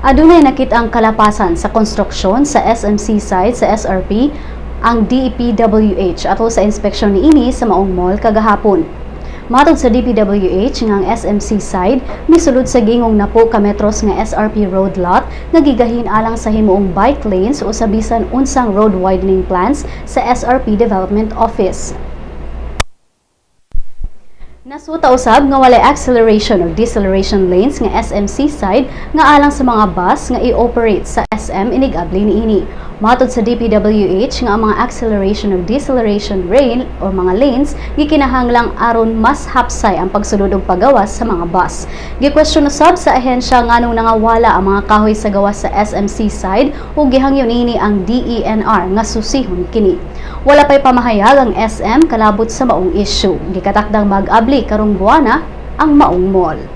Adunay nakitang kalapasan sa konstruksyon sa SM Seaside sa SRP ang DPWH ato sa inspeksyon niini sa maong mall kagahapon. Matod sa DPWH nga ang SM Seaside misulod sa gingong napo ka metros nga SRP road lot nga gigahin alang sa himuong bike lanes o sa bisan unsang road widening plans sa SRP Development Office. Nasuta usab nga walay acceleration o deceleration lanes nga SM Seaside nga alang sa mga bus nga i-operate sa SM inigabli niini. Matod sa DPWH nga ang mga acceleration o deceleration lane o mga lanes gikinahanglang aron mas hapsay ang pagsulod og pagawas sa mga bus. Gikwestiyon usab sa ahensya nganong nangawala ang mga kahoy sa gawas sa SM Seaside ug gihangyo niini ang DENR nga susihon kini. Wala pay pamahayag ang SM kalabot sa maong issue. Gikatakdang mag-abli karong buwana ang maong mall.